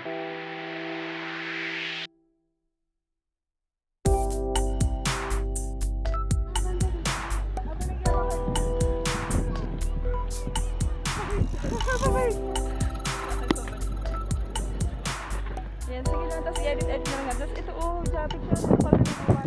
Yan, sige lang. Tapos i-edit-edit na lang. Tapos ito, oh, Japik siya. Pag naman.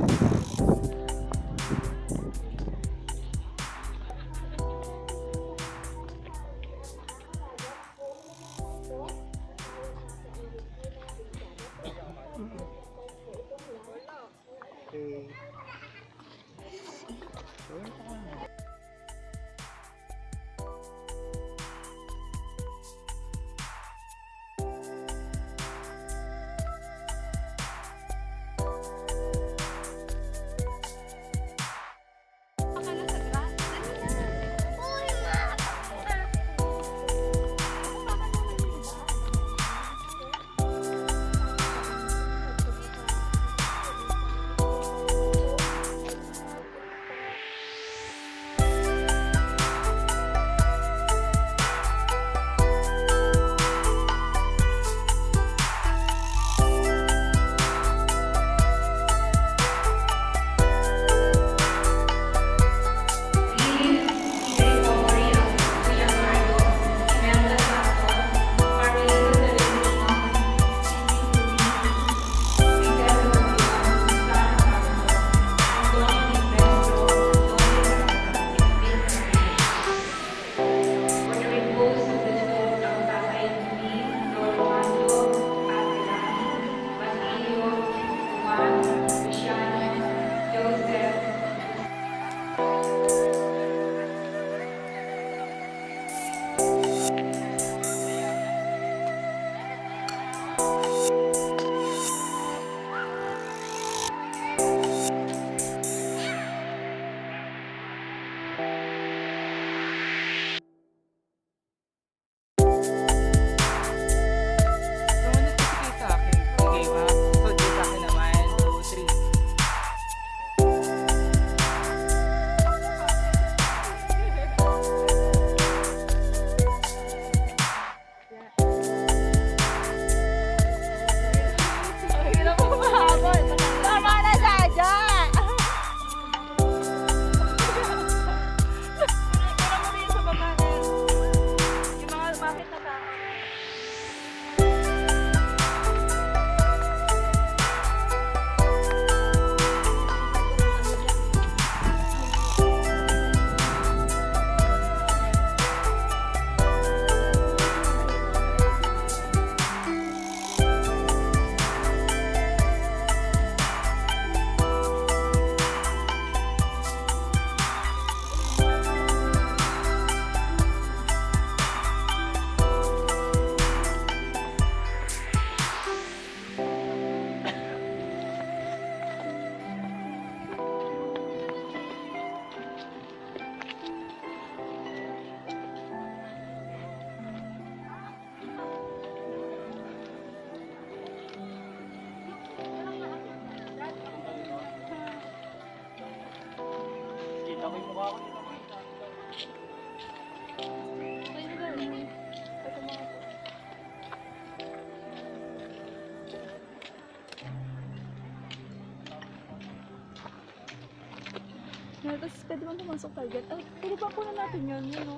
Tapos pwede bang pumasok target? Ay, pwede pa po na natin yun, yun o.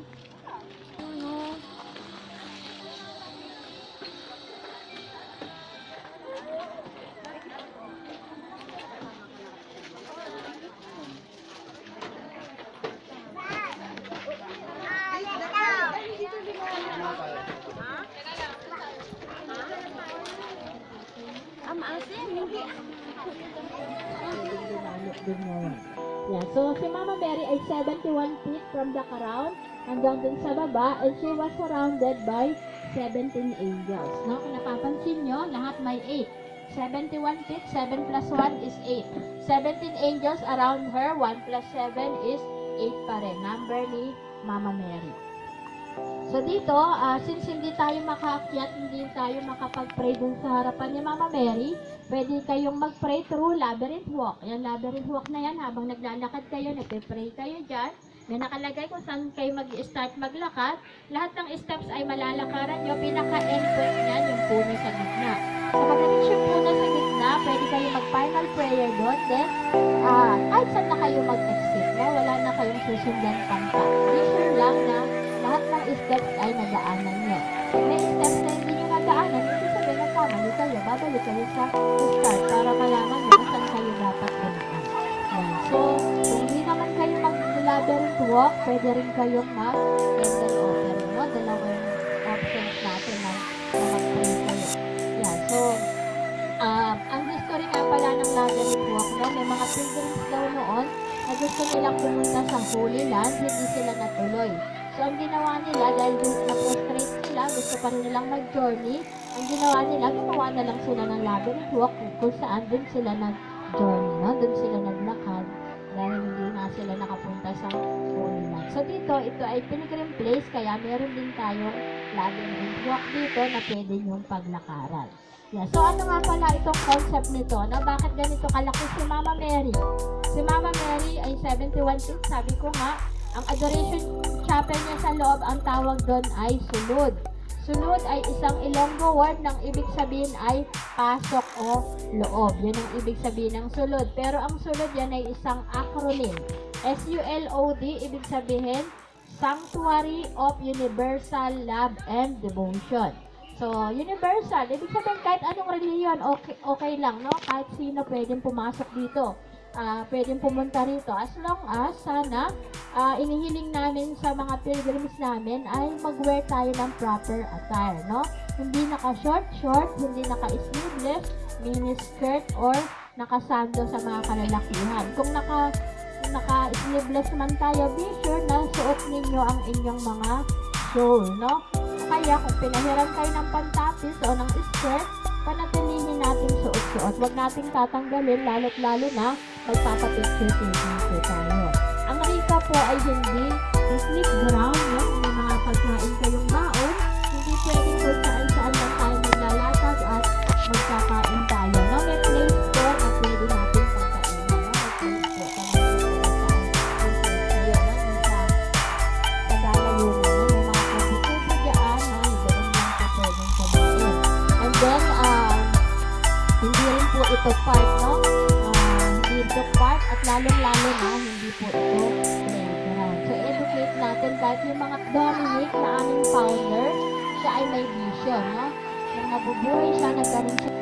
Yun o. Yeah, so si Mama Mary ay 71 feet from the crown hanggang dun sa baba, and she was surrounded by 17 angels. No, kung napapansin nyo, lahat may 8. 71 feet, 7 plus 1 is 8. 17 angels around her, 1 plus 7 is 8 pa rin. Number ni Mama Mary. So dito, since hindi tayo makaakyat, hindi tayo makapag-pray dun sa harapan ni Mama Mary, pwede kayong mag-pray through labyrinth walk. Yan, labyrinth walk na yan, habang naglalakad kayo, nagpe-pray kayo dyan. May nakalagay kung saan kayo mag-start maglakad. Lahat ng steps ay malalakaran nyo. Pinaka-end point niyan, yung puno sa gitna. So, pag-reach yung puno sa gitna, pwede kayo mag-final prayer doon. Then, kahit saan na kayo mag-exit, no? Wala na kayong susundan pang path. Be sure lang na lahat ng steps ay nadaanan nyo. Pag may steps na hindi nyo nadaanan, hindi sabihin nagkamali kayo. Babalik kayo sa start para malaman nyo kung saan kayo dapat dumaan. Yan. So, kung hindi naman kayo mag-labyrinth walk, pwede rin kayong mag-candle open, no? Dalawang options natin na mag-pray kayo. Yan. So, ang history nga pala ng labyrinth walk, no? May mga pilgrims daw noon na gusto nilang pumunta sa Holy Land, hindi sila natuloy. So, ang ginawa nila, dahil na-frustrate sila, gusto pa rin nilang mag-journey, ang ginawa nila, gumawa na lang sila ng labyrinth walk kung saan din sila nag-journey, no? Doon sila naglakad dahil hindi na sila nakapunta sa Holy Land. So, dito, ito ay pilgrim place, kaya meron din tayong labyrinth walk dito na pwede nyong paglakaran. Yeah. So, ano nga pala itong concept nito, no? Bakit ganito kalaki si Mama Mary? Si Mama Mary ay 71 feet, sabi ko nga, ang adoration chapel niya sa loob, ang tawag doon ay sulod. Sulod ay isang Ilonggo word ng ibig sabihin ay pasok o loob. Yan ang ibig sabihin ng sulod. Pero ang sulod yan ay isang acronym. SULOD, ibig sabihin Sanctuary of Universal Love and Devotion. So, universal, ibig sabihin kahit anong reliyon, okay lang, no? Kahit sino pwedeng pumasok dito. Pwedeng pumunta rito as long as sana inihiling namin sa mga pilgrims namin ay mag-wear tayo ng proper attire, no? Hindi naka-short, hindi naka-sleeveless, mini-skirt, or nakasando sa mga kalalakihan. Kung naka-sleeveless man tayo, be sure na suot ninyo ang inyong mga shawl, no? Kaya kung pinahiran kayo ng pantapis o ng skirt, panatilihin natin suot-suot. Huwag nating tatanggalin, lalo't-lalo na magpapapicture-picture tayo. Ang rika po ay hindi picnic ground, no? May mga pagkain kayong baon, hindi pwedeng kung saan-saan lang tayo maglalatag at magkakain tayo, no? May place po na pwede natin pagkainan, no? May place po sa then, hindi rin po ito park, no? Hindi ito park at lalong-lalo na hindi po ito playground. So, educate natin kahit yung mga Dominic na aming founder, siya ay may vision, no? Nang nabubuhay siya, nagkaroon siya